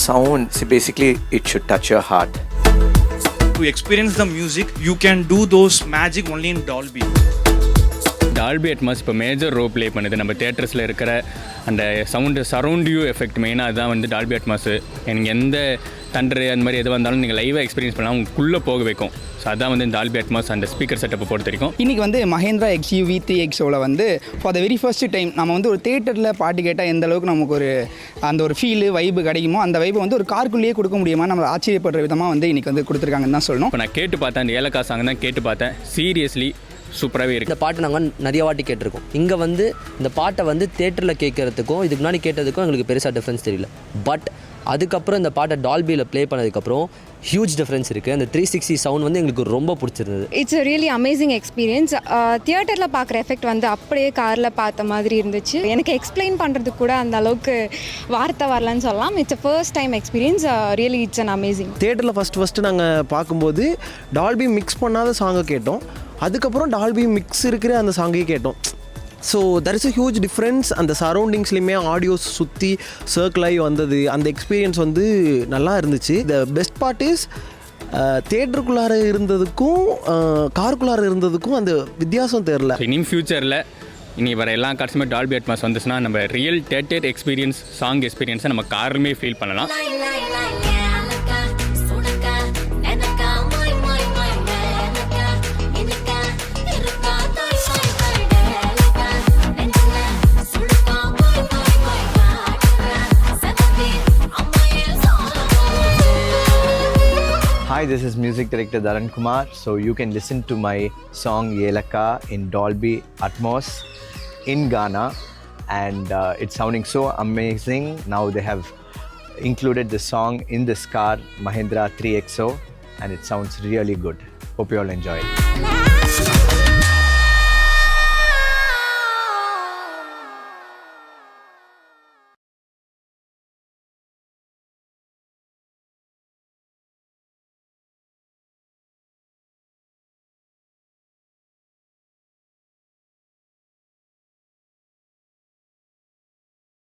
sound, see, basically it should touch your heart. To experience the music, you can do those magic only in Dolby. Dolby Atmos இப்போ major role play பண்ணுது நம்ம தேட்டர்ஸில் இருக்கிற அந்த sound surround you effect மெயினாக அதுதான் வந்து Dolby Atmos. எனக்கு எந்த தண்டரு அந்த மாதிரி எது வந்தாலும் நீங்கள் லைவாக எக்ஸ்பீரியன்ஸ் பண்ணலாம், உங்களுக்குள்ளே போக வைக்கும். ஸோ அதான் வந்து இந்த டால்பி அட்மாஸ் அந்த ஸ்பீக்கர் செட்டப்பை பொறுத்த வரைக்கும். இன்றைக்கி வந்து மஹேந்திரா XUV 3XOவில் வந்து for the very first time நம்ம வந்து ஒரு தேட்டரில் பாட்டு கேட்டால் எந்த அளவுக்கு நமக்கு ஒரு அந்த ஒரு ஃபீலு வைப்பு கிடைக்குமோ அந்த வைப்பை வந்து ஒரு காருக்குள்ளேயே கொடுக்க முடியுமா நம்ம ஆச்சரியப்படுற விதமாக வந்து இன்றைக்கி வந்து கொடுத்துருக்காங்கன்னு தான் சொல்லணும். இப்போ நான் கேட்டு பார்த்தேன், அந்த ஏலக்கா சாங் தான் கேட்டு பார்த்தேன். சீரியஸ்லி சூப்பராகவே இருக்குது. இந்த பாட்டு நாங்கள் நிறைய வாட்டி கேட்டிருக்கோம். இங்கே வந்து இந்த பாட்டை வந்து தேட்டரில் கேட்குறதுக்கும் இதுக்கு முன்னாடி கேட்டதுக்கும் எங்களுக்கு பெருசாக டிஃப்ரென்ஸ் தெரியல. பட் அதுக்கப்புறம் இந்த பாட்டை டால்பியில் ப்ளே பண்ணதுக்கப்புறம் ஹியூஜ் டிஃப்ரென்ஸ் இருக்குது. அந்த 360 சவுண்ட் வந்து எங்களுக்கு ரொம்ப பிடிச்சிருந்தது. It's really amazing experience. தியேட்டரில் பார்க்குற எஃபெக்ட் வந்து அப்படியே காரில் பார்த்த மாதிரி இருந்துச்சு. எனக்கு எக்ஸ்பிளைன் பண்ணுறதுக்கு கூட அந்த அளவுக்கு வார்த்தை வரலன்னு சொல்லலாம். It's first time experience. Really it's an amazing. தியேட்டரில் ஃபஸ்ட்டு நாங்கள் பார்க்கும்போது டால்பி மிக்ஸ் பண்ணாத சாங்கை கேட்டோம். அதுக்கப்புறம் டால்பி மிக்ஸ் இருக்கிற அந்த சாங்கையும் கேட்டோம். So there is a huge difference. அந்த சரௌண்டிங்ஸ்லையுமே ஆடியோஸ் சுற்றி சர்க்கிளாகி வந்தது, அந்த எக்ஸ்பீரியன்ஸ் வந்து நல்லா இருந்துச்சு. த பெஸ்ட் பார்ட் இஸ் தேட்டருக்குள்ளார இருந்ததுக்கும் காருக்குள்ளார இருந்ததுக்கும் அந்த வித்தியாசம் தெரில. இனியும் ஃபியூச்சரில் இனி வர எல்லா கார்ஸுமே டால்பி அட்மாஸ் வந்துச்சுன்னா நம்ம ரியல் தேட்டர் எக்ஸ்பீரியன்ஸ் சாங் எக்ஸ்பீரியன்ஸை நம்ம காருமே ஃபீல் பண்ணலாம். Hi, this is music director Dharan Kumar. So you can listen to my song Yelaka in Dolby Atmos in Ghana, and it's sounding so amazing. Now they have included the song in this car, Mahindra 3XO, and it sounds really good. Hope you all enjoy it.